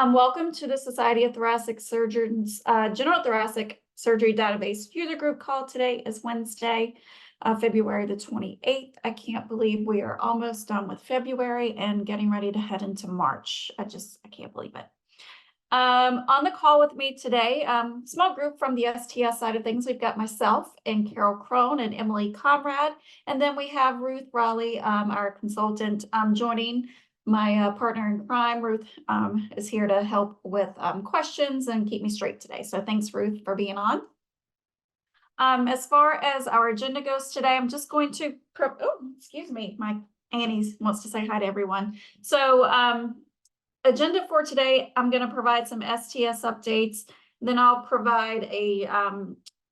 Welcome to the Society of Thoracic Surgeons General Thoracic Surgery Database User Group call. Today is Wednesday, February the 28th. I can't believe we are almost done with February and getting ready to head into March. I can't believe it. On the call with me today, small group from the STS side of things. We've got myself and Carol Crone and Emily Conrad, and then we have Ruth Raleigh, our consultant, joining. My partner in crime, Ruth, is here to help with questions and keep me straight today. So thanks, Ruth, for being on. As far as our agenda goes today, I'm just going to, excuse me, my Annie wants to say hi to everyone. So agenda for today, I'm going to provide some STS updates. Then I'll provide a,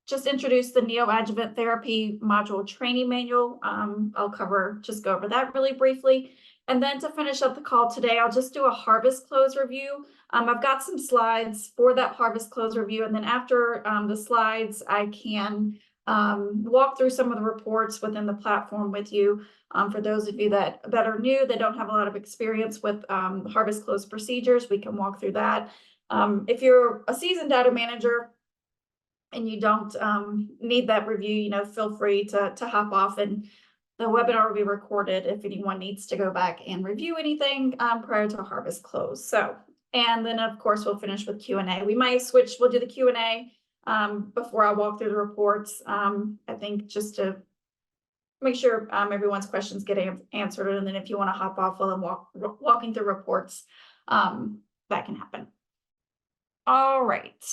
just introduce the neoadjuvant therapy module training manual. I'll just go over that really briefly. And then to finish up the call today, I'll just do a harvest close review. I've got some slides for that harvest close review. And then after the slides, I can walk through some of the reports within the platform with you. For those of you that are new, that don't have a lot of experience with harvest close procedures, we can walk through that. If you're a seasoned data manager and you don't need that review, feel free to hop off, and the webinar will be recorded if anyone needs to go back and review anything prior to harvest close. So, and then of course we'll finish with Q&A. We might switch, we'll do the Q&A before I walk through the reports. I think just to make sure everyone's questions get answered, and then if you want to hop off while I'm walking through reports, that can happen. All right.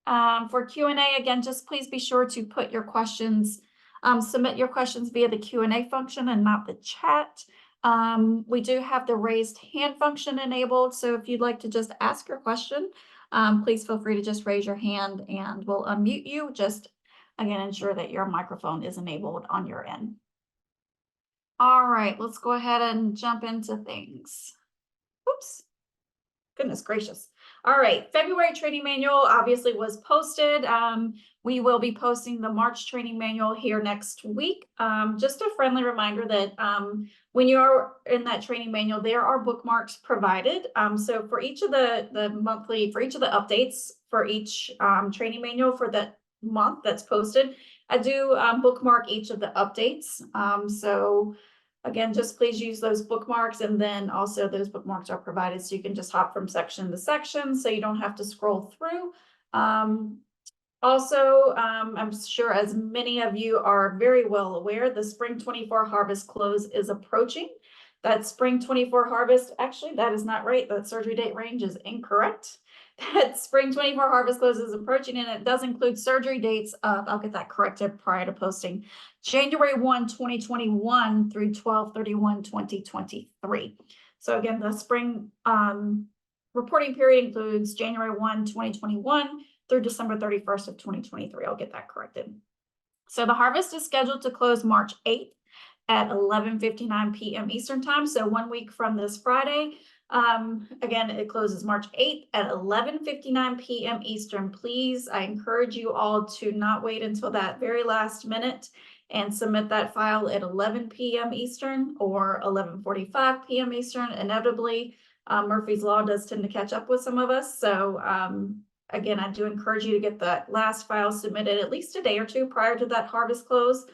For Q&A, again, just please be sure to put your questions, submit your questions via the Q&A function and not the chat. We do have the raised hand function enabled, so if you'd like to just ask your question, please feel free to just raise your hand and we'll unmute you. Just, again, ensure that your microphone is enabled on your end. All right, let's go ahead and jump into things. Oops, goodness gracious. All right, February training manual obviously was posted. We will be posting the March training manual here next week. Just a friendly reminder that when you are in that training manual, there are bookmarks provided. So for each of the for each of the updates for each training manual for that month that's posted, I do bookmark each of the updates. So again, just please use those bookmarks, and then also those bookmarks are provided so you can just hop from section to section so you don't have to scroll through. Also, I'm sure as many of you are very well aware, the spring 24 harvest close is approaching. That spring 24 harvest, actually, that is not right. That surgery date range is incorrect. That spring 24 harvest close is approaching, and it does include surgery dates. I'll get that corrected prior to posting. January 1, 2021 through 12/31/2023. So again, the spring reporting period includes January 1, 2021 through December 31st of 2023. I'll get that corrected. So the harvest is scheduled to close March 8th at 11:59 p.m. Eastern time. So 1 week from this Friday. Again, it closes March 8th at 11:59 p.m. Eastern. Please, I encourage you all to not wait until that very last minute and submit that file at 11 p.m. Eastern or 11:45 p.m. Eastern. Inevitably, Murphy's Law does tend to catch up with some of us. So again, I do encourage you to get that last file submitted at least a day or two prior to that harvest close,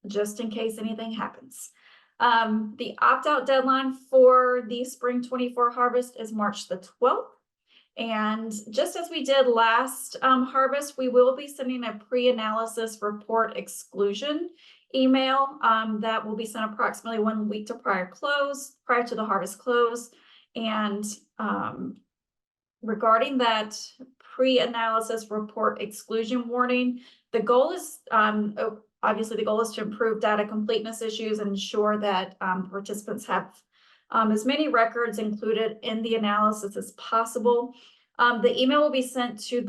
just in case anything happens. The opt-out deadline for the spring 24 harvest is March the 12th. And just as we did last harvest, we will be sending a pre-analysis report exclusion email that will be sent approximately 1 week prior to the harvest close. And regarding that pre-analysis report exclusion warning, the goal is obviously, the goal is to improve data completeness issues and ensure that participants have as many records included in the analysis as possible. The email will be sent to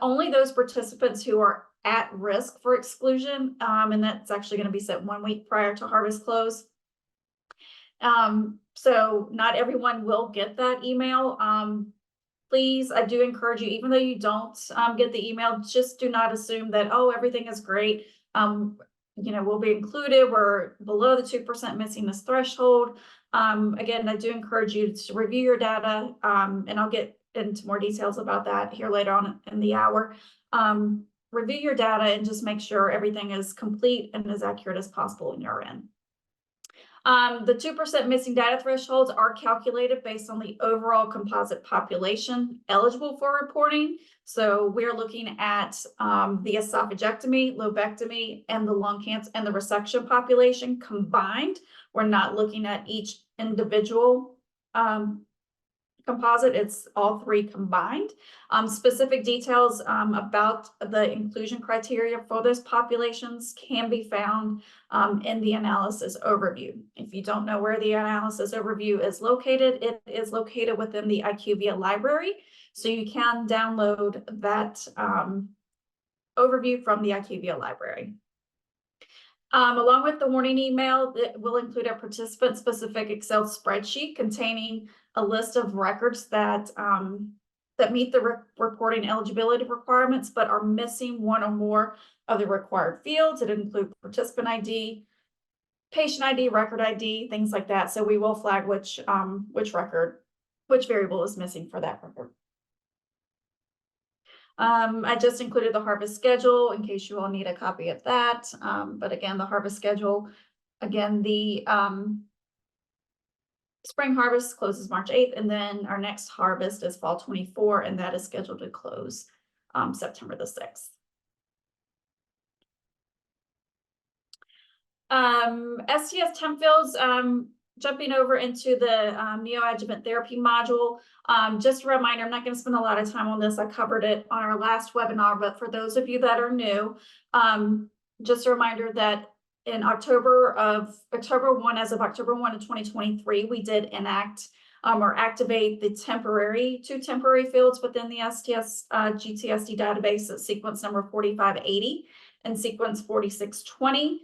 only those participants who are at risk for exclusion, and that's actually going to be sent 1 week prior to harvest close. So not everyone will get that email. Please, I do encourage you, even though you don't get the email, just do not assume that, oh, everything is great. We'll be included. We're below the 2% missingness threshold. Again, I do encourage you to review your data, and I'll get into more details about that here later on in the hour. Review your data and just make sure everything is complete and as accurate as possible in your end. The 2% missing data thresholds are calculated based on the overall composite population eligible for reporting. So we're looking at the esophagectomy, lobectomy, and the lung cancer and the resection population combined. We're not looking at each individual composite, it's all three combined. Specific details about the inclusion criteria for those populations can be found in the analysis overview. If you don't know where the analysis overview is located, it is located within the IQVIA library. So you can download that overview from the IQVIA library. Along with the warning email, it will include a participant-specific Excel spreadsheet containing a list of records that meet the reporting eligibility requirements, but are missing one or more of the required fields. It includes participant ID, patient ID, record ID, things like that. So we will flag which variable is missing for that record. I just included the harvest schedule in case you all need a copy of that. But again, the harvest schedule, again, the spring harvest closes March 8th, and then our next harvest is fall 24, and that is scheduled to close September the 6th. STS temp fields, jumping over into the neoadjuvant therapy module. Just a reminder, I'm not going to spend a lot of time on this. I covered it on our last webinar, but for those of you that are new, just a reminder that in October 1, as of October 1 of 2023, we did enact or activate the two temporary fields within the STS GTSD database at sequence number 4580 and sequence 4620.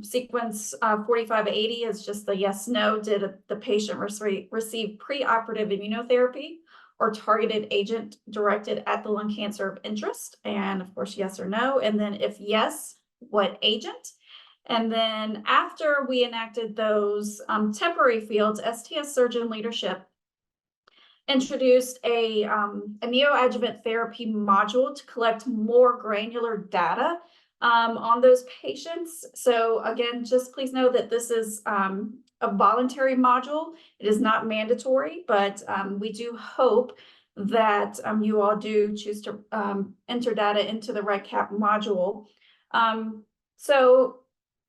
Sequence 4580 is just the yes/no. Did the patient receive preoperative immunotherapy or targeted agent directed at the lung cancer of interest? And of course, yes or no. And then if yes, what agent? And then after we enacted those temporary fields, STS surgeon leadership introduced a neoadjuvant therapy module to collect more granular data on those patients. So again, just please know that this is a voluntary module. It is not mandatory, but we do hope that you all do choose to enter data into the REDCap module. So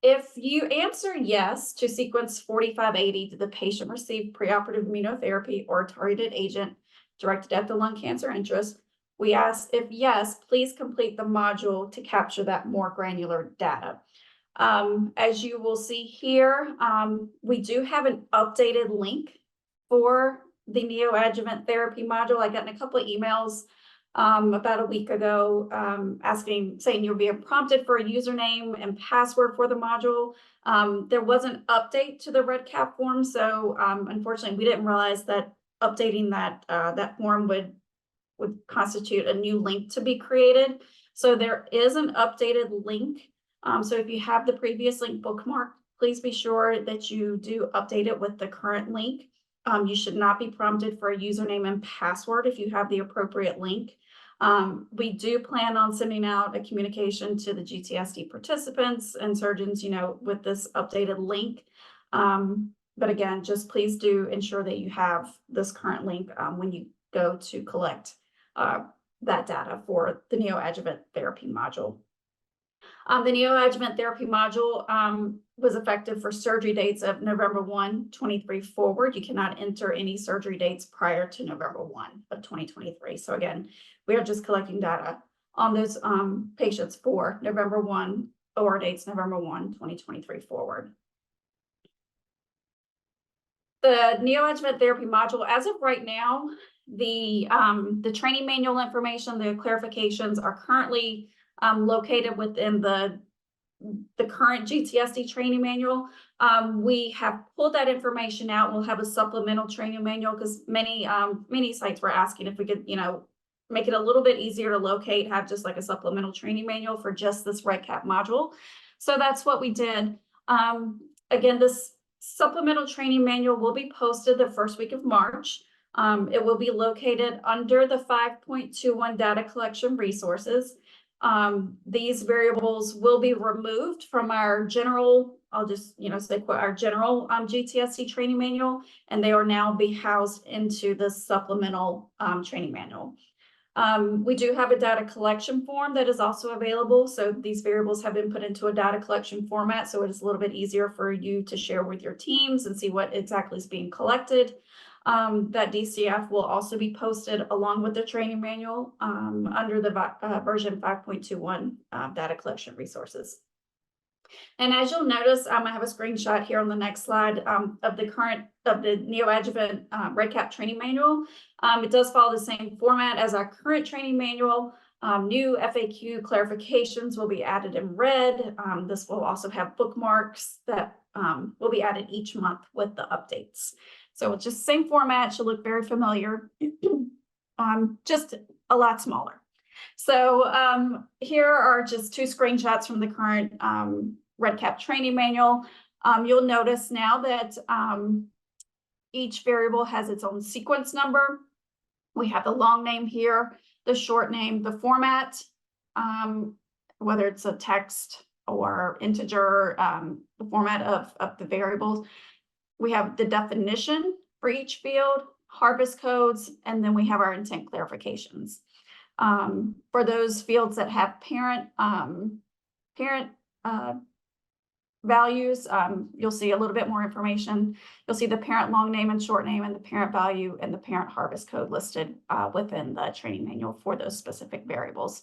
if you answer yes to sequence 4580, did the patient receive preoperative immunotherapy or targeted agent directed at the lung cancer interest? We ask if yes, please complete the module to capture that more granular data. As you will see here, we do have an updated link for the neoadjuvant therapy module. I got in a couple of emails about a week ago saying you're being prompted for a username and password for the module. There was an update to the REDCap form, so unfortunately we didn't realize that updating that form would constitute a new link to be created. So there is an updated link. So if you have the previous link bookmarked, please be sure that you do update it with the current link. You should not be prompted for a username and password if you have the appropriate link. We do plan on sending out a communication to the GTSD participants and surgeons, with this updated link. But again, just please do ensure that you have this current link when you go to collect that data for the neoadjuvant therapy module. The neoadjuvant therapy module was effective for surgery dates of November 1, 23 forward. You cannot enter any surgery dates prior to November 1 of 2023. So again, we are just collecting data on those patients for November 1, OR dates November 1, 2023 forward. The neoadjuvant therapy module, as of right now, the training manual information, the clarifications are currently located within the current GTSD training manual. We have pulled that information out. We'll have a supplemental training manual because many sites were asking if we could, make it a little bit easier to locate, have just like a supplemental training manual for just this REDCap module. So that's what we did. Again, this supplemental training manual will be posted the first week of March. It will be located under the 5.21 data collection resources. These variables will be removed from our general, I'll just, say our general GTSD training manual, and they are now be housed into the supplemental training manual. We do have a data collection form that is also available. So these variables have been put into a data collection format, so it is a little bit easier for you to share with your teams and see what exactly is being collected. That DCF will also be posted along with the training manual under the version 5.21 data collection resources. And as you'll notice, I have a screenshot here on the next slide of the neoadjuvant REDCap training manual. It does follow the same format as our current training manual. New FAQ clarifications will be added in red. This will also have bookmarks that will be added each month with the updates. So it's just the same format, should look very familiar, just a lot smaller. So here are just two screenshots from the current REDCap training manual. You'll notice now that each variable has its own sequence number. We have the long name here, the short name, the format, whether it's a text or integer, the format of the variables. We have the definition for each field, harvest codes, and then we have our intent clarifications. For those fields that have parent values, you'll see a little bit more information. You'll see the parent long name and short name and the parent value and the parent harvest code listed within the training manual for those specific variables.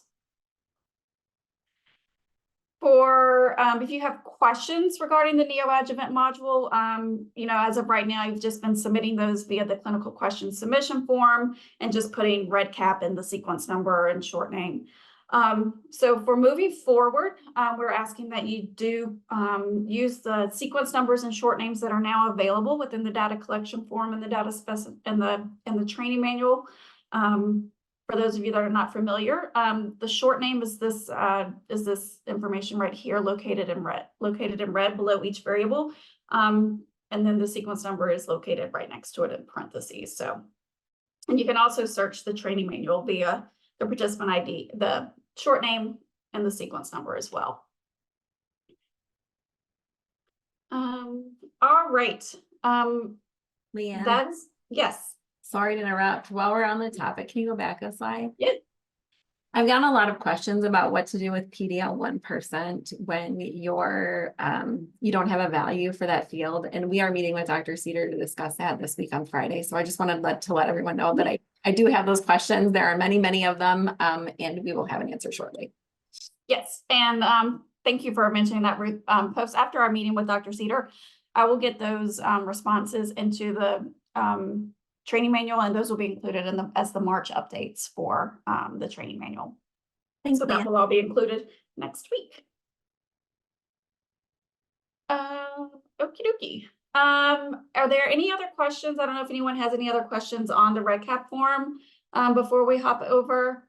For if you have questions regarding the neoadjuvant module, as of right now, you've just been submitting those via the clinical question submission form and just putting REDCap in the sequence number and short name. So for moving forward, we're asking that you do use the sequence numbers and short names that are now available within the data collection form and the data and the training manual. For those of you that are not familiar, the short name is this information right here, located in red below each variable. And then the sequence number is located right next to it in parentheses. So, and you can also search the training manual via the participant ID, the short name and the sequence number as well. All right. Leanne, yes. sorry to interrupt. While we're on the topic, can you go back a slide? Yeah. I've gotten a lot of questions about what to do with PDL 1% when you're you don't have a value for that field. And we are meeting with Dr. Cedar to discuss that this week on Friday. So I just wanted to let everyone know that I do have those questions. There are many, many of them, and we will have an answer shortly. Yes, and thank you for mentioning that, Ruth. Post after our meeting with Dr. Cedar, I will get those responses into the training manual, and those will be included in as the March updates for the training manual. Thanks, so that will all be included next week. Okie dokie. Are there any other questions? I don't know if anyone has any other questions on the REDCap form before we hop over.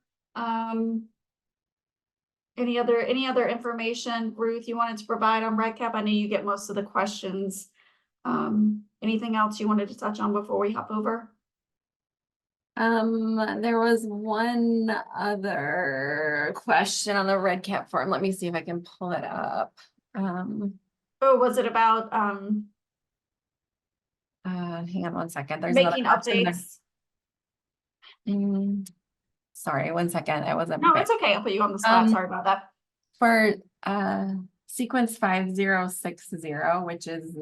Any other information, Ruth, you wanted to provide on REDCap? I know you get most of the questions. Anything else you wanted to touch on before we hop over? There was one other question on the REDCap form. Let me see if I can pull it up. Oh, was it about hang on one second. There's making updates? Sorry, one second. I wasn't. No, it's okay. I'll put you on the spot. Sorry about that. For sequence 5060, which is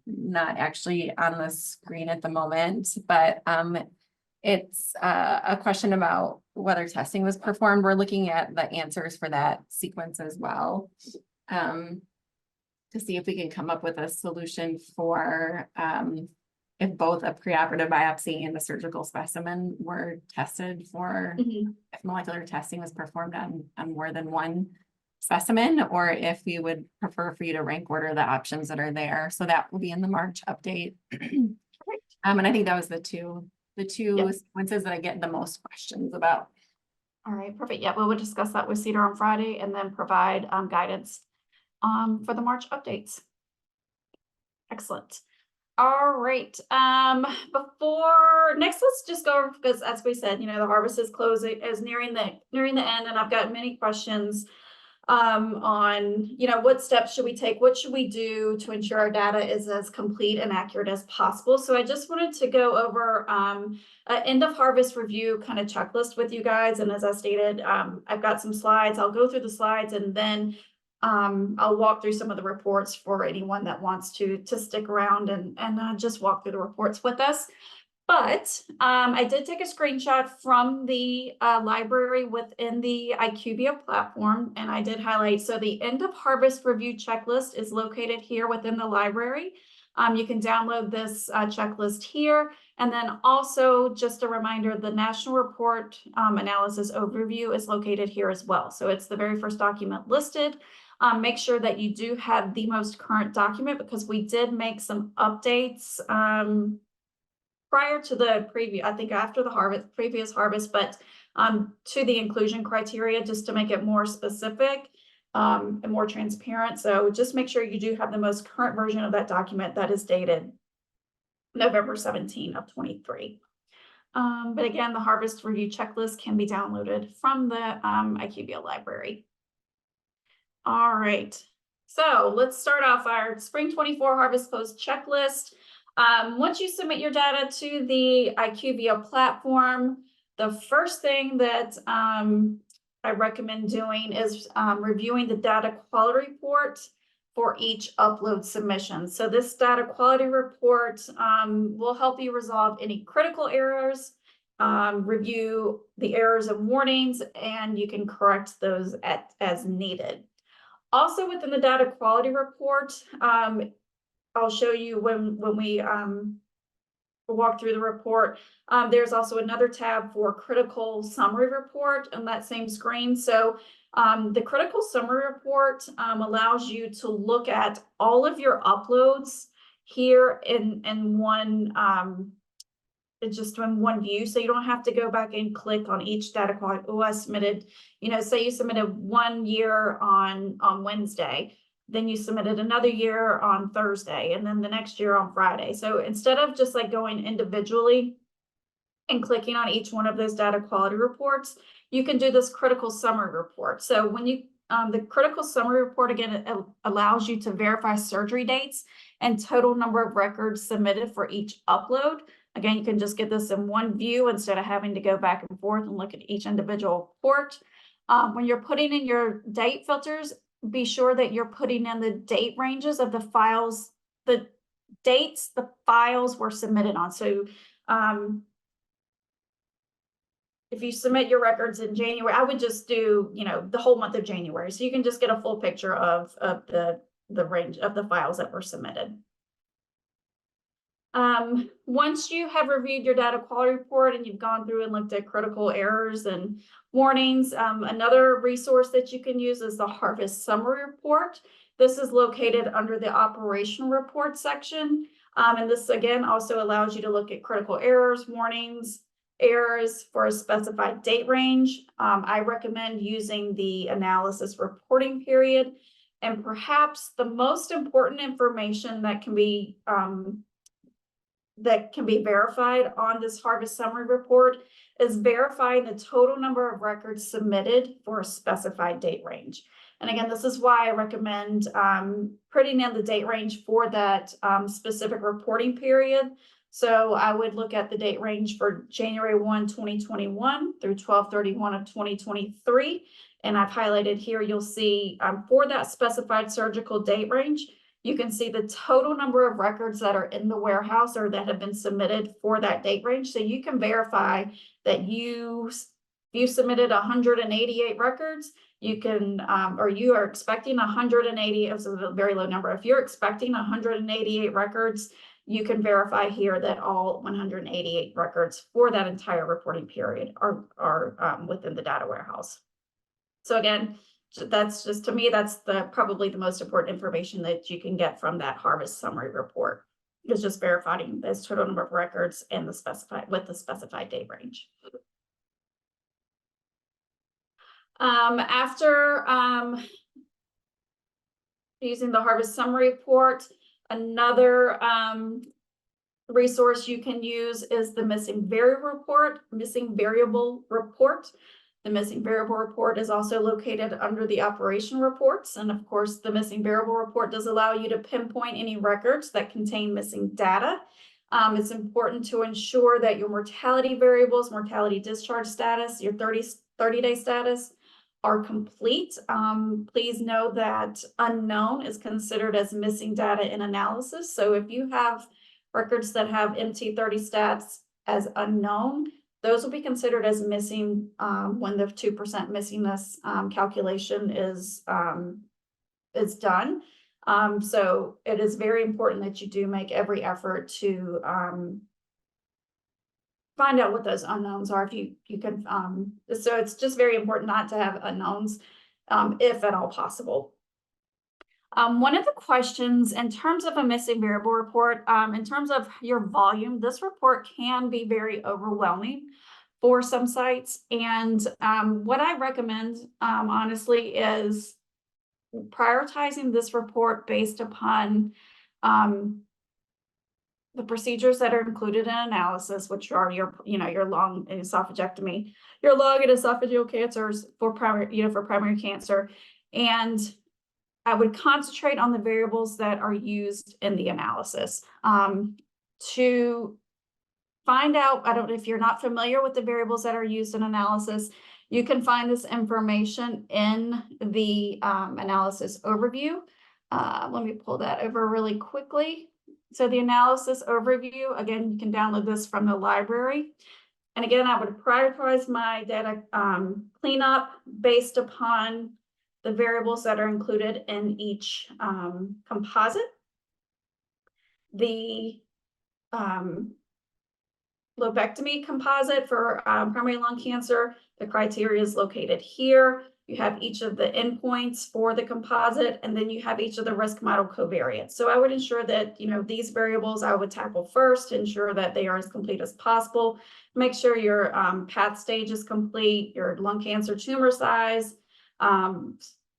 not actually on the screen at the moment, but it's a question about whether testing was performed. We're looking at the answers for that sequence as well, to see if we can come up with a solution for if both a preoperative biopsy and the surgical specimen were tested for if molecular testing was performed on more than one specimen, or if we would prefer for you to rank order the options that are there. So that will be in the March update. And I think that was the two sequences that I get the most questions about. All right, perfect. Yeah, we'll discuss that with Cedar on Friday and then provide guidance for the March updates. Excellent. All right, before next, let's just go over, because as we said, the harvest is closing, is nearing the end, and I've got many questions on, what steps should we take? What should we do to ensure our data is as complete and accurate as possible? So I just wanted to go over an end of harvest review kind of checklist with you guys. And as I stated, I've got some slides. I'll go through the slides, and then I'll walk through some of the reports for anyone that wants to stick around and just walk through the reports with us. But I did take a screenshot from the library within the IQVIA platform, and I did highlight. So the end of harvest review checklist is located here within the library. You can download this checklist here. And then also just a reminder, the national report analysis overview is located here as well. So it's the very first document listed. Make sure that you do have the most current document, because we did make some updates prior to the preview, I think after the previous harvest, but to the inclusion criteria, just to make it more specific and more transparent. So just make sure you do have the most current version of that document that is dated November 17 of 23. But again, the harvest review checklist can be downloaded from the IQVIA library. All right, so let's start off our spring 24 harvest close checklist. Once you submit your data to the IQVIA platform, the first thing that I recommend doing is reviewing the data quality report for each upload submission. So this data quality report will help you resolve any critical errors, review the errors and warnings, and you can correct those as needed. Also within the data quality report, I'll show you when we walk through the report. There's also another tab for critical summary report on that same screen. So the critical summary report allows you to look at all of your uploads here in one just in one view, so you don't have to go back and click on each data quality. Oh, I submitted, say you submitted 1 year on Wednesday, then you submitted another year on Thursday, and then the next year on Friday. So instead of just like going individually and clicking on each one of those data quality reports, you can do this critical summary report. So when you the critical summary report, again, it allows you to verify surgery dates and total number of records submitted for each upload. Again, you can just get this in one view instead of having to go back and forth and look at each individual report. When you're putting in your date filters, be sure that you're putting in the date ranges of the files, the dates the files were submitted on. So if you submit your records in January, I would just do, the whole month of January. So you can just get a full picture of the range of the files that were submitted. Once you have reviewed your data quality report and you've gone through and looked at critical errors and warnings, another resource that you can use is the harvest summary report. This is located under the operational report section. And this again also allows you to look at critical errors, warnings, errors for a specified date range. I recommend using the analysis reporting period. And perhaps the most important information that can be verified on this harvest summary report is verifying the total number of records submitted for a specified date range. And again, this is why I recommend putting in the date range for that specific reporting period. So I would look at the date range for January 1, 2021 through 12/31 of 2023. And I've highlighted here, you'll see for that specified surgical date range, you can see the total number of records that are in the warehouse or that have been submitted for that date range. So you can verify that you submitted 188 records. You can, or you are expecting 180, it's a very low number. If you're expecting 188 records, you can verify here that all 188 records for that entire reporting period are within the data warehouse. So again, that's just, to me, that's probably the most important information that you can get from that harvest summary report, is just verifying this total number of records and the specified date range. After using the harvest summary report, another resource you can use is the missing variable report. The missing variable report is also located under the operation reports. And of course, the missing variable report does allow you to pinpoint any records that contain missing data. It's important to ensure that your mortality variables, mortality discharge status, your 30-day status are complete. Please know that unknown is considered as missing data in analysis. So if you have records that have MT30 stats as unknown, those will be considered as missing when the 2% missingness calculation is done. So it is very important that you do make every effort to find out what those unknowns are. If you can, so it's just very important not to have unknowns if at all possible. One of the questions in terms of a missing variable report, in terms of your volume, this report can be very overwhelming for some sites. And what I recommend, honestly, is prioritizing this report based upon the procedures that are included in analysis, which are your lung esophagectomy, your lung and esophageal cancers for primary cancer. And I would concentrate on the variables that are used in the analysis to find out. I don't know if you're not familiar with the variables that are used in analysis. You can find this information in the analysis overview. Let me pull that over really quickly. So the analysis overview, again, you can download this from the library. And again, I would prioritize my data cleanup based upon the variables that are included in each composite. The lobectomy composite for primary lung cancer, the criteria is located here. You have each of the endpoints for the composite, and then you have each of the risk model covariates. So I would ensure that, these variables I would tackle first to ensure that they are as complete as possible. Make sure your path stage is complete, your lung cancer tumor size,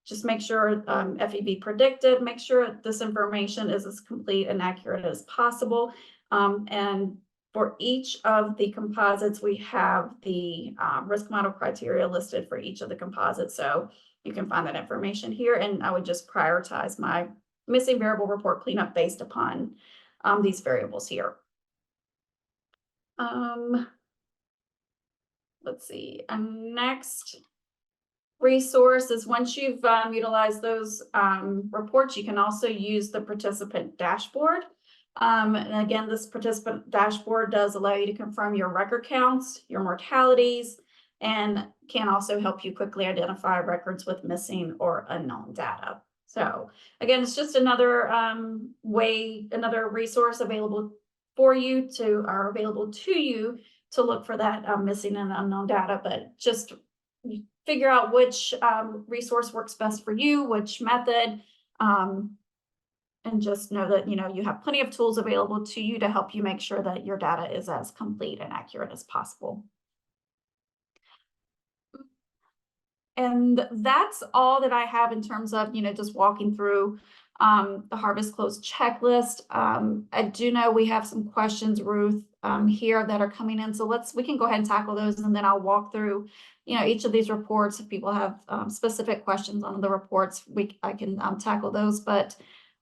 just make sure FEV predicted, make sure this information is as complete and accurate as possible. And for each of the composites, we have the risk model criteria listed for each of the composites. So you can find that information here. And I would just prioritize my missing variable report cleanup based upon these variables here. Let's see, next resource is once you've utilized those reports, you can also use the participant dashboard. And again, this participant dashboard does allow you to confirm your record counts, your mortalities, and can also help you quickly identify records with missing or unknown data. So again, it's just another another resource available for you available to you to look for that missing and unknown data, but just figure out which resource works best for you, which method, and just know that you have plenty of tools available to you to help you make sure that your data is as complete and accurate as possible. And that's all that I have in terms of just walking through the Harvest Close checklist. I do know we have some questions, Ruth, here that are coming in, so we can go ahead and tackle those, and then I'll walk through each of these reports. If people have specific questions on the reports, I can tackle those. But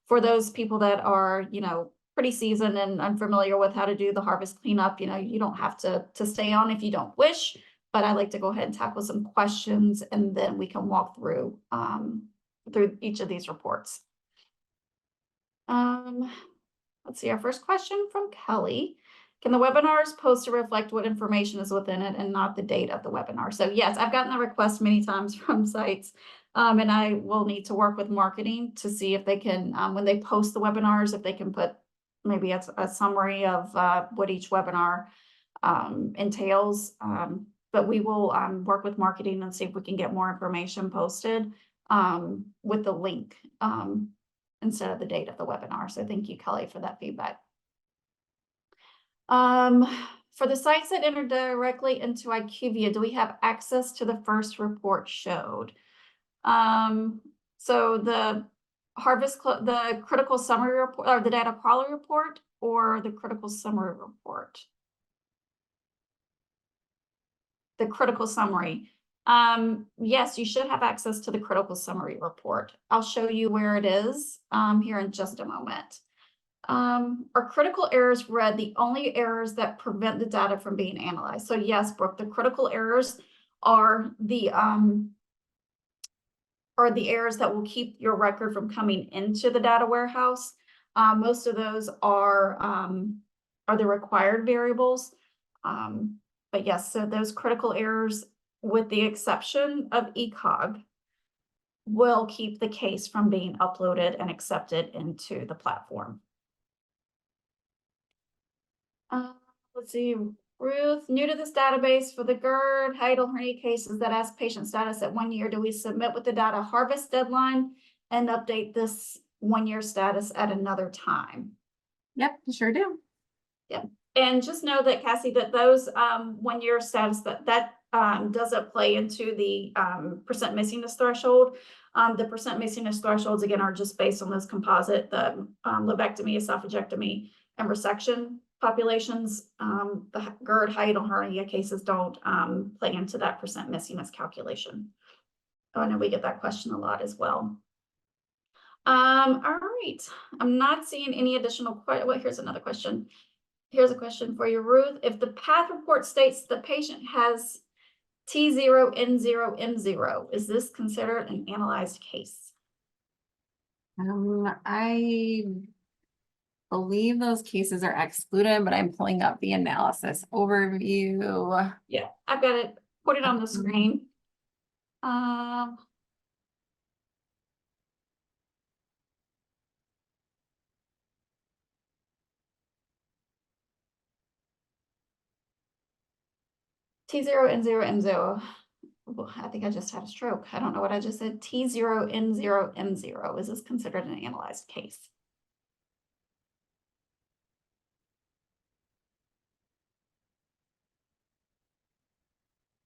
for those people that are pretty seasoned and unfamiliar with how to do the harvest cleanup, you don't have to stay on if you don't wish, but I like to go ahead and tackle some questions, and then we can walk through each of these reports. Let's see, our first question from Kelly. Can the webinars post to reflect what information is within it and not the date of the webinar? So yes, I've gotten that request many times from sites, and I will need to work with marketing to see if they can, when they post the webinars, if they can put maybe a summary of what each webinar entails. But we will work with marketing and see if we can get more information posted with the link instead of the date of the webinar. So thank you, Kelly, for that feedback. For the sites that enter directly into IQVIA, do we have access to the first report showed? So the critical summary report or the data quality report or the critical summary report? The critical summary. Yes, you should have access to the critical summary report. I'll show you where it is here in just a moment. Are critical errors read the only errors that prevent the data from being analyzed? So yes, Brooke, the critical errors are the errors that will keep your record from coming into the data warehouse. Most of those are the required variables. But yes, so those critical errors, with the exception of ECOG, will keep the case from being uploaded and accepted into the platform. Let's see, Ruth, new to this database for the GERD, hiatal hernia cases that ask patient status at 1 year. Do we submit with the data harvest deadline and update this 1 year status at another time? Yep, sure do. Yep. And just know that, Cassie, that those 1 year status that doesn't play into the percent missingness threshold. The percent missingness thresholds, again, are just based on those composite, the lobectomy, esophagectomy, and resection populations. The GERD hiatal hernia cases don't play into that percent missingness calculation. Oh, I know we get that question a lot as well. All right, I'm not seeing any additional well, here's another question. Here's a question for you, Ruth. If the path report states the patient has T0, N0, M0, is this considered an analyzed case? I believe those cases are excluded, but I'm pulling up the analysis overview. Yeah, I've got it. Put it on the screen. T0, N0, M0. Well, I think I just had a stroke. I don't know what I just said. T0, N0, M0. Is this considered an analyzed case?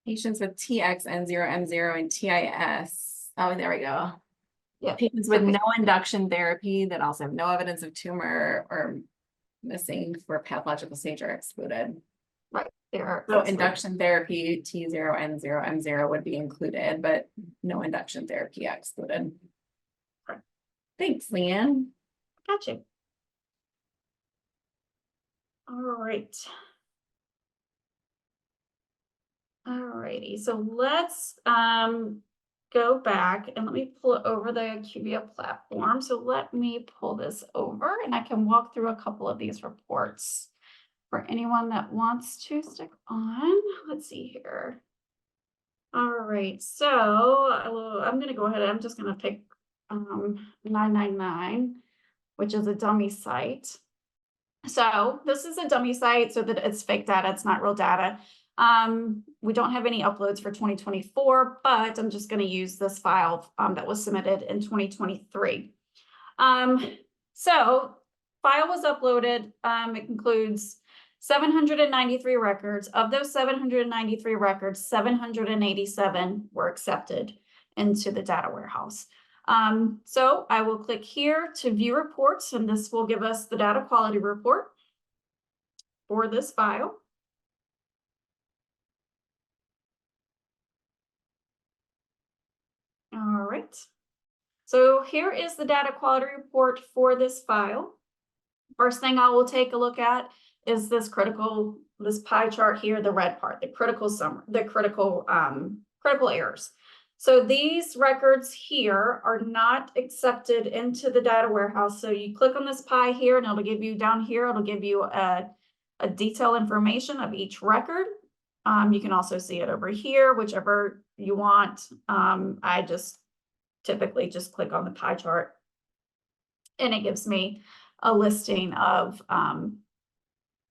Patients with TX, N0, M0, and TIS. Oh, there we go. Yeah. Patients with no induction therapy that also have no evidence of tumor or missing for pathological stage are excluded. Right. There. So induction therapy, T0, N0, M0 would be included, but no induction therapy excluded. Right. Thanks, Leanne. Gotcha. All right. All righty. So let's go back and let me pull it over the IQVIA platform. So let me pull this over and I can walk through a couple of these reports for anyone that wants to stick on. Let's see here. All right, so I'm going to go ahead. I'm just going to pick 999, which is a dummy site. So this is a dummy site so that it's fake data. It's not real data. We don't have any uploads for 2024, but I'm just going to use this file that was submitted in 2023. So file was uploaded. It includes 793 records. Of those 793 records, 787 were accepted into the data warehouse. So I will click here to view reports, and this will give us the data quality report for this file. All right. So here is the data quality report for this file. First thing I will take a look at is this pie chart here, the red part, the critical summary, the critical errors. So these records here are not accepted into the data warehouse. So you click on this pie here and it'll give you down here, it'll give you a detailed information of each record. You can also see it over here, whichever you want. I just typically just click on the pie chart and it gives me a listing of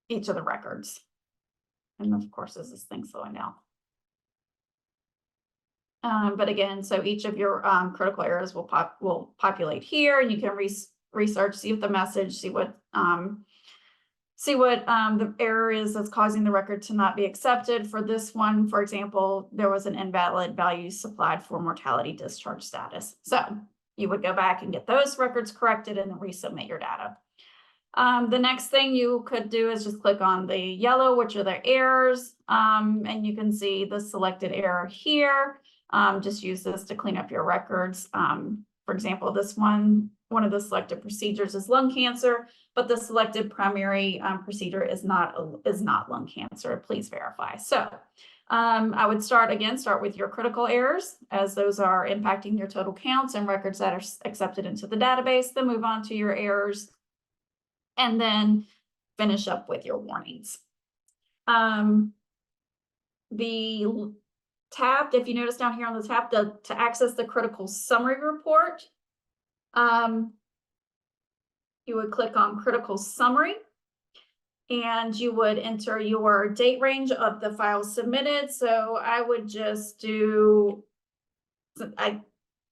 each of the records. And of course, this is thing slowing down. But again, so each of your critical errors will populate here, and you can research, see what the message, see what the error is that's causing the record to not be accepted. For this one, for example, there was an invalid value supplied for mortality discharge status. So you would go back and get those records corrected and then resubmit your data. The next thing you could do is just click on the yellow, which are the errors, and you can see the selected error here. Just use this to clean up your records. For example, this one of the selected procedures is lung cancer, but the selected primary procedure is not lung cancer. Please verify. So I would start with your critical errors, as those are impacting your total counts and records that are accepted into the database. Then move on to your errors, and then finish up with your warnings. The tab, if you notice down here on the tab, to access the critical summary report, you would click on critical summary, and you would enter your date range of the files submitted. So I would just do, the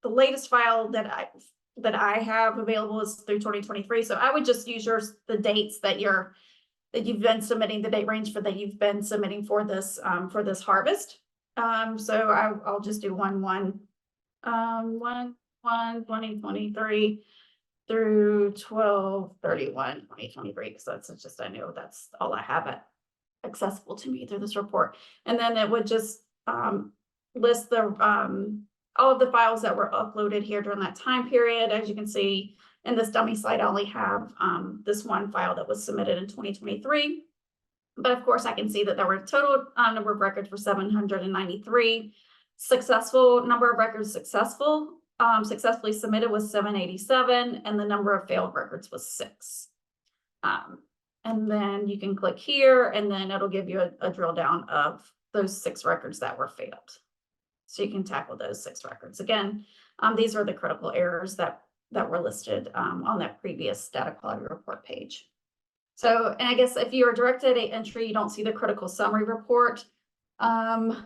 latest file that I have available is through 2023. So I would just use the dates that you've been submitting, the date range that you've been submitting for this harvest. So I'll just do 1/1/2023 through 12/31/2023, because that's just, I know that's all I have accessible to me through this report. And then it would just list all of the files that were uploaded here during that time period. As you can see in this dummy slide, I only have this one file that was submitted in 2023. But of course, I can see that there were a total number of records for 793. Successful number of records successfully submitted was 787, and the number of failed records was 6. And then you can click here, and then it'll give you a drill down of those 6 records that were failed. So you can tackle those 6 records. Again, these are the critical errors that were listed on that previous data quality report page. So, and I guess if you're a direct data entry, you don't see the critical summary report. So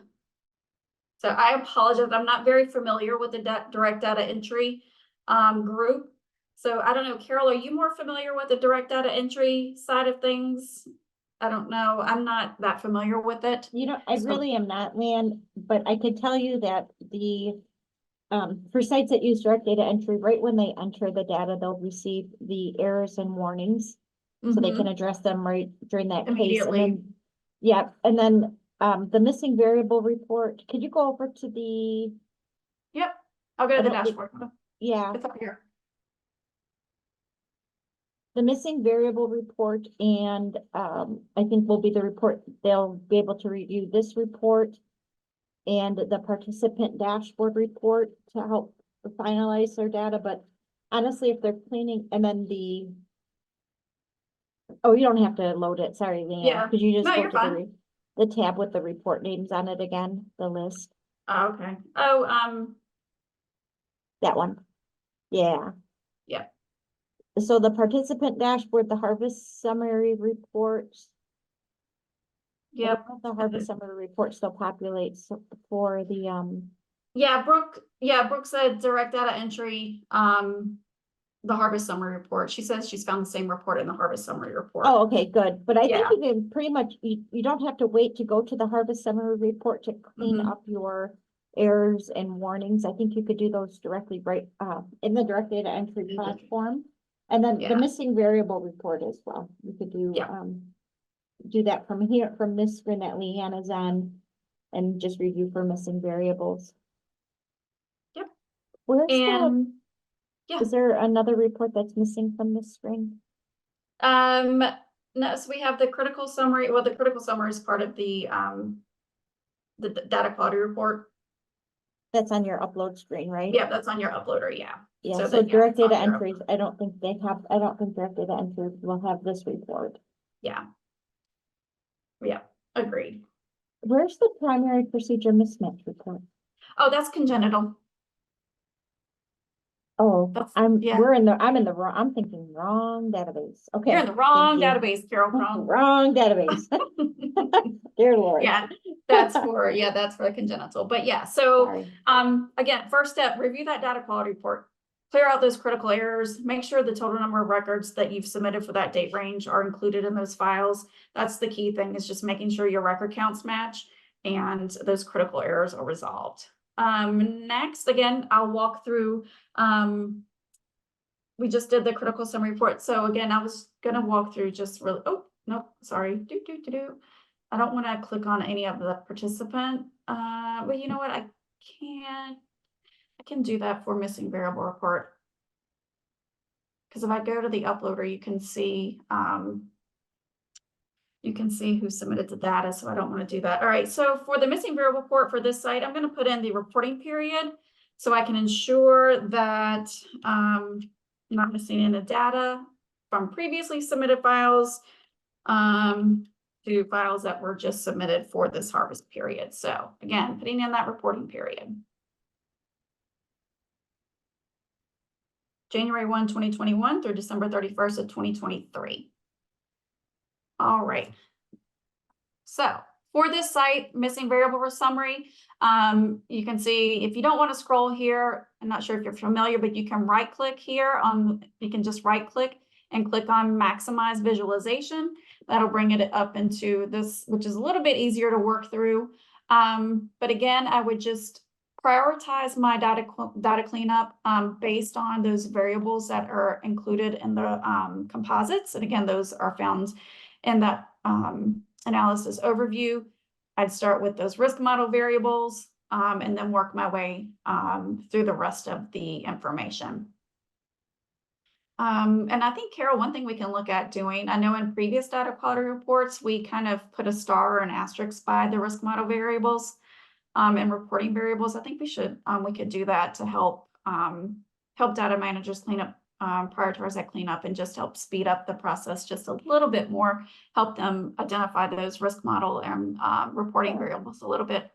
I apologize, I'm not very familiar with the direct data entry group. So I don't know, Carol, are you more familiar with the direct data entry side of things? I don't know, I'm not that familiar with it. I really am not, Leanne, but I could tell you that for sites that use direct data entry, right when they enter the data, they'll receive the errors and warnings. So they can address them right during that case. And then, yeah, and then the missing variable report, could you go over to the? Yep, I'll go to the dashboard. Yeah. It's up here. The missing variable report, and I think will be the report, they'll be able to review this report and the participant dashboard report to help finalize their data. But honestly, if they're cleaning, and then oh, you don't have to load it. Sorry, Leanne. Yeah. Could you just No, go you're to fine. the tab with the report names on it again, the list? Oh, okay. Oh, That one. Yeah. Yeah. So the participant dashboard, the harvest summary reports. Yep. The harvest summary report still populates for the Yeah, Brooke said direct data entry, the harvest summary report. She says she's found the same report in the harvest summary report. Oh, okay, good. But I Yeah. think you can pretty much, you don't have to wait to go to the harvest summary report to clean up your errors and warnings. I think you could do those directly right in the direct data entry platform. And then the missing variable report as well. You could do that from here, from this screen that Leanne is on, and just review for missing variables. Yep. Where's yeah. Is there another report that's missing from this screen? No, so we have the critical summary. Well, the critical summary is part of the data quality report. That's on your upload screen, right? Yeah, that's on your uploader, yeah. Yeah, so direct data entries, I don't think direct data entries will have this report. Yeah. Yeah, agreed. Where's the primary procedure mismatch report? Oh, that's congenital. Oh, I'm thinking wrong database. Okay. You're in the wrong database, Carol Crum. Wrong database. Dear Lord. Yeah, that's for the congenital. But yeah, so Sorry. Again, first step, review that data quality report. Clear out those critical errors, make sure the total number of records that you've submitted for that date range are included in those files. That's the key thing, is just making sure your record counts match and those critical errors are resolved. Next, again, I'll walk through we just did the critical summary report. So again, I was gonna walk through just really, oh, no, sorry. I don't want to click on any of the participant, but you know what? I can do that for missing variable report. Because if I go to the uploader, you can see who submitted the data, so I don't want to do that. All right, so for the missing variable report for this site, I'm going to put in the reporting period so I can ensure that I'm not missing any data from previously submitted files to files that were just submitted for this harvest period. So again, putting in that reporting period. January 1, 2021 through December 31st of 2023. All right. So for this site, missing variable summary, you can see if you don't want to scroll here, I'm not sure if you're familiar, but you can right click here you can just right click and click on maximize visualization. That'll bring it up into this, which is a little bit easier to work through. But again, I would just prioritize my data cleanup based on those variables that are included in the composites. And again, those are found in that analysis overview. I'd start with those risk model variables and then work my way through the rest of the information. And I think, Carol, one thing we can look at doing, I know in previous data quality reports, we kind of put a star or an asterisk by the risk model variables and reporting variables. I think we could do that to help data managers clean up, prioritize that cleanup and just help speed up the process just a little bit more, help them identify those risk model and reporting variables a little bit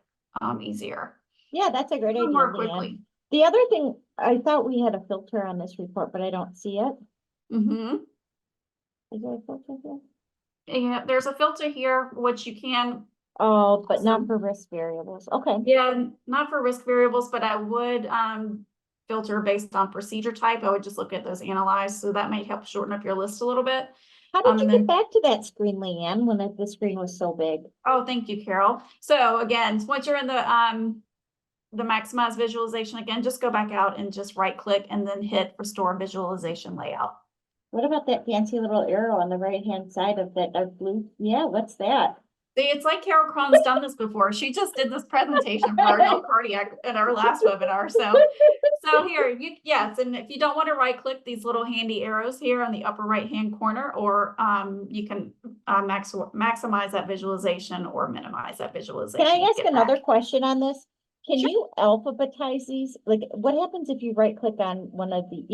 easier. Yeah, that's a great idea, More Leanne. quickly. The other thing, I thought we had a filter on this report, but I don't see it. Mm-hmm. Is there a filter here? Yeah, there's a filter here, which you can, Oh, but not Awesome. for risk variables. Okay. yeah, not for risk variables, but I would filter based on procedure type. I would just look at those analyzed. So that might help shorten up your list a little bit. How did you and get then- back to that screen, Leanne, when the screen was so big? Oh, thank you, Carol. So again, once you're in the maximize visualization, again, just go back out and just right click and then hit restore visualization layout. What about that fancy little arrow on the right-hand side of that dark blue? Yeah, what's that? See, it's like Carol Cron's done this before. She just did this presentation for our no cardiac in our last webinar. So here, yes, and if you don't want to right click these little handy arrows here on the upper right-hand corner, or you can maximize that visualization or minimize that visualization. Can I ask another back. question on this? Can Sure. you alphabetize these? Like, what happens if you right click on one of the,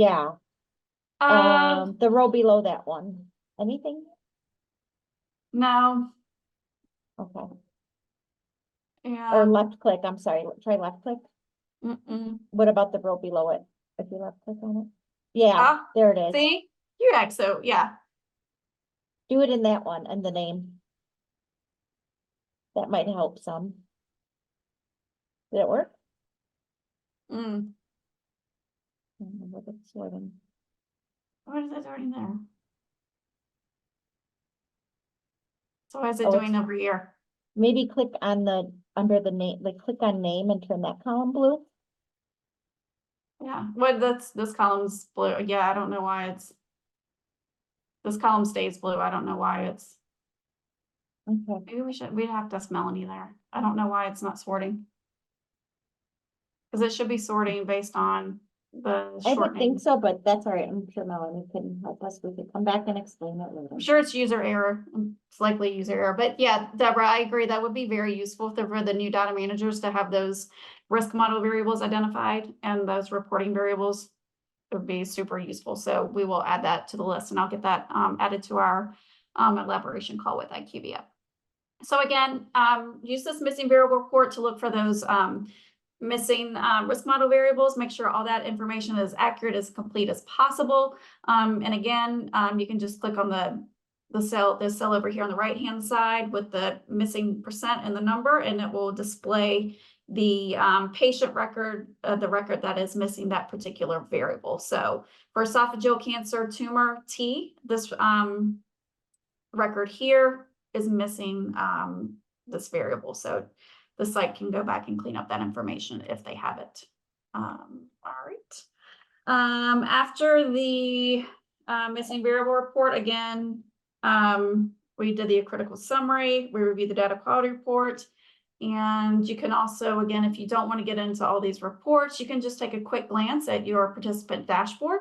the row below that one? Anything? No. Okay. Yeah. Or left click, I'm sorry, try left click. What about the row below it? If you left click on it? Yeah, there it is. See, so yeah. Do it in that one and the name. That might help some. Did it work? What it's sorting. What is it already there? So what is it Oh, doing it's- over here? Maybe click on the, under the name, like click on name and turn that column blue. Yeah, what this column's blue. Yeah, I don't know why this column stays blue. I don't know why it's, Okay. maybe we'd have to ask Melanie there. I don't know why it's not sorting. Because it should be sorting based on the I would shortening. think so, but that's all right. I'm sure Melanie can help us. We could come back and explain it later. I'm sure it's user error. It's likely user error. But yeah, Deborah, I agree. That would be very useful for the new data managers to have those risk model variables identified and those reporting variables. It would be super useful. So we will add that to the list and I'll get that added to our elaboration call with IQVIA. So again, use this missing variable report to look for those missing risk model variables, make sure all that information is accurate, as complete as possible. And again, you can just click on this cell over here on the right hand side with the missing percent and the number, and it will display the patient record, the record that is missing that particular variable. So for esophageal cancer tumor T, this record here is missing this variable. So the site can go back and clean up that information if they have it. All right. After the missing variable report, again, we did the critical summary, we reviewed the data quality report. And you can also, again, if you don't want to get into all these reports, you can just take a quick glance at your participant dashboard.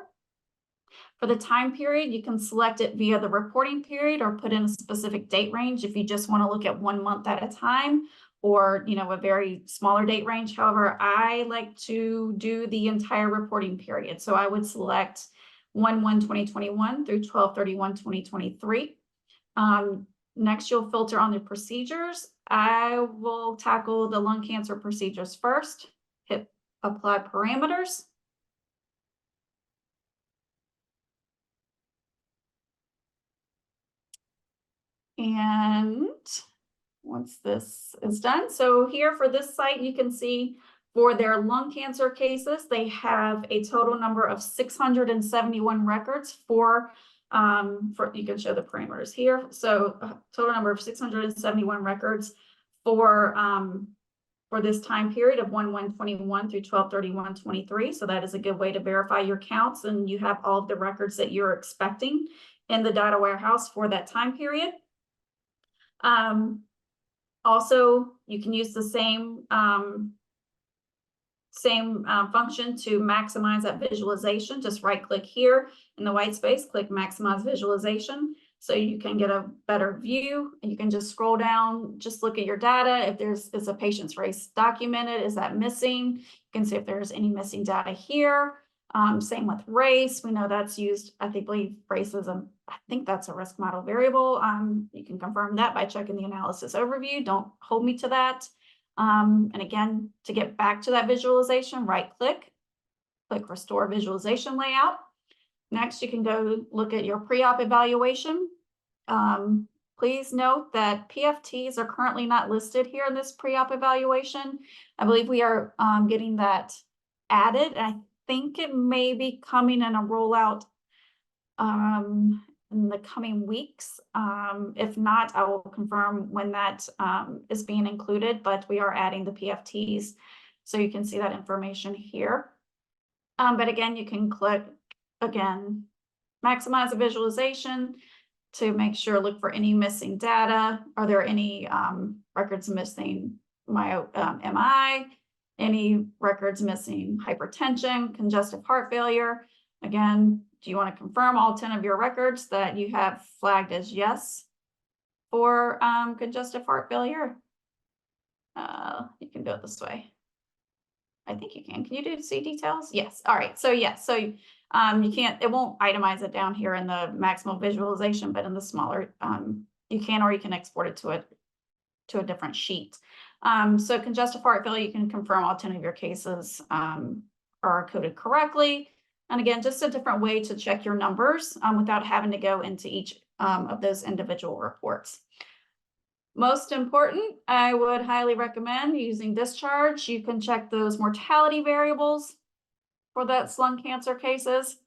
For the time period, you can select it via the reporting period or put in a specific date range if you just want to look at 1 month at a time, or, you know, a very smaller date range. However, I like to do the entire reporting period. So I would select 1/1/2021 through 12/31/2023. Next, you'll filter on the procedures. I will tackle the lung cancer procedures first. Hit apply parameters. And once this is done, so here for this site, you can see for their lung cancer cases, they have a total number of 671 records for you can show the parameters here. So a total number of 671 records for this time period of 1/1/21 through 12/31/23. So that is a good way to verify your counts, and you have all of the records that you're expecting in the data warehouse for that time period. Also, you can use the same function to maximize that visualization. Just right click here in the white space, click maximize visualization, so you can get a better view. And you can just scroll down, just look at your data. If is a patient's race documented, is that missing? You can see if there's any missing data here. Same with race. We know that's used, I believe race is I think that's a risk model variable. You can confirm that by checking the analysis overview. Don't hold me to that. And again, to get back to that visualization, right click, click restore visualization layout. Next, you can go look at your pre-op evaluation. Please note that PFTs are currently not listed here in this pre-op evaluation. I believe we are getting that added. And I think it may be coming in a rollout in the coming weeks. If not, I will confirm when that is being included, but we are adding the PFTs. So you can see that information here. But again, you can click, again, maximize the visualization to make sure, look for any missing data. Are there any records missing MI, any records missing hypertension, congestive heart failure? Again, do you want to confirm all 10 of your records that you have flagged as yes for congestive heart failure? You can do it this way. I think you can. Can you do see details? Yes. All right. So yes. So you can't, it won't itemize it down here in the maximal visualization, but in the smaller, you can, or you can export it to a different sheet. So congestive heart failure, you can confirm all 10 of your cases are coded correctly. And again, just a different way to check your numbers without having to go into each of those individual reports. Most important, I would highly recommend using discharge. You can check those mortality variables for that lung cancer cases.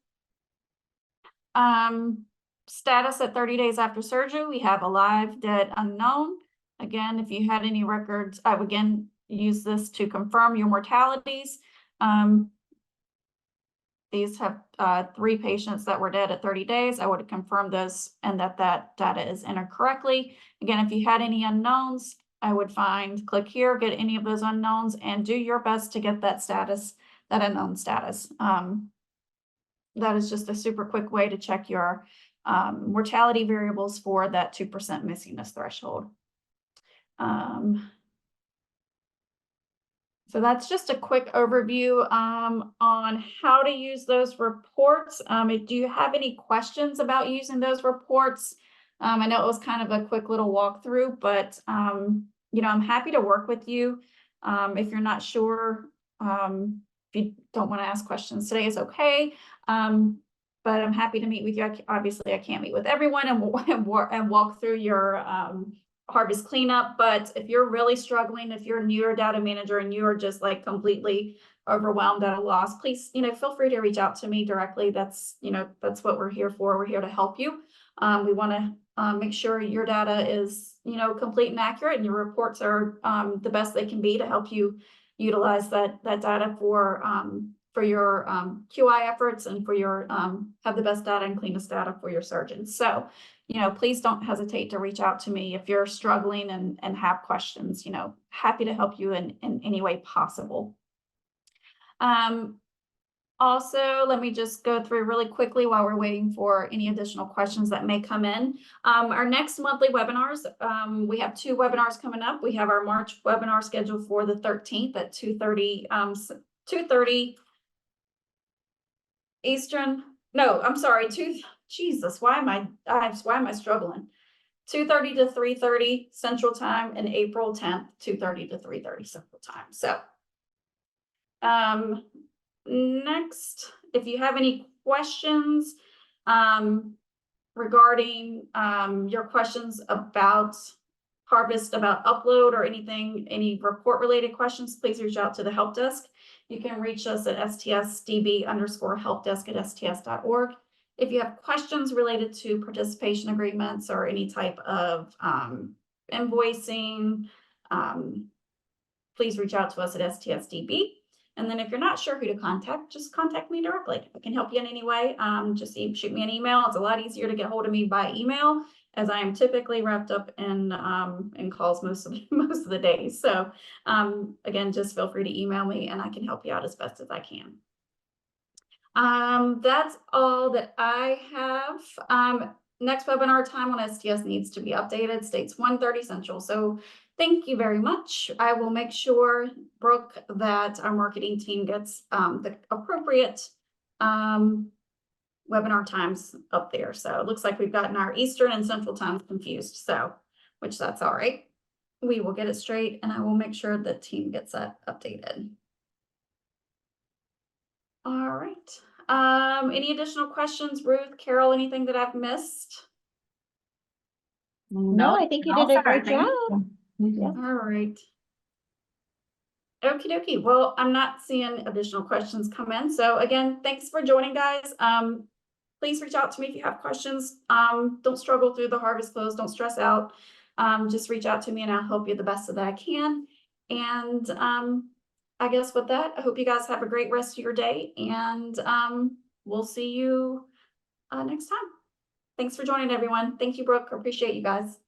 Status at 30 days after surgery, we have alive, dead, unknown. Again, if you had any records, I would again use this to confirm your mortalities. These have 3 patients that were dead at 30 days. I would have confirmed those and that data is entered correctly. Again, if you had any unknowns, I would click here, get any of those unknowns, and do your best to get that status, that unknown status. That is just a super quick way to check your mortality variables for that 2% missingness threshold. So that's just a quick overview on how to use those reports. Do you have any questions about using those reports? I know it was kind of a quick little walkthrough, but you know, I'm happy to work with you. If you're not sure, if you don't want to ask questions today, is okay. But I'm happy to meet with you. Obviously, I can't meet with everyone and walk through your harvest cleanup, but if you're really struggling, if you're a newer data manager and you are just like completely overwhelmed at a loss, please, you know, feel free to reach out to me directly. That's, you know, that's what we're here for. We're here to help you. We want to make sure your data is, you know, complete and accurate, and your reports are the best they can be to help you utilize that data for for your QI efforts and for your have the best data and cleanest data for your surgeons. So, you know, please don't hesitate to reach out to me if you're struggling and have questions. You know, happy to help you in any way possible. Also, let me just go through really quickly while we're waiting for any additional questions that may come in. Our next monthly webinars, we have 2 webinars coming up. We have our March webinar scheduled for the 13th at 2:30 Eastern. No, I'm sorry, Jesus, why am I struggling? 2:30 to 3:30 Central Time, and April 10th, 2:30 to 3:30 Central Time. So, next, if you have any questions regarding your questions about Harvest, about upload or anything, any report related questions, please reach out to the help desk. You can reach us at stsdb_helpdesk@sts.org. If you have questions related to participation agreements or any type of invoicing, please reach out to us at STSDB. And then if you're not sure who to contact, just contact me directly. I can help you in any way. Just shoot me an email. It's a lot easier to get hold of me by email, as I am typically wrapped up in calls most of the days. So again, just feel free to email me and I can help you out as best as I can. That's all that I have. Next webinar time on STS needs to be updated, states 1:30 Central. So thank you very much. I will make sure, Brooke, that our marketing team gets the appropriate webinar times up there. So it looks like we've gotten our Eastern and Central times confused. So, which that's all right. We will get it straight and I will make sure the team gets that updated. All right. Any additional questions, Ruth, Carol, anything that I've missed? No, I think you did a great job. Yeah. All right. Okie dokie. Well, I'm not seeing additional questions come in. So again, thanks for joining, guys. Please reach out to me if you have questions. Don't struggle through the harvest close. Don't stress out. Just reach out to me and I'll help you the best that I can. And I guess with that, I hope you guys have a great rest of your day and we'll see you next time. Thanks for joining, everyone. Thank you, Brooke. I appreciate you guys.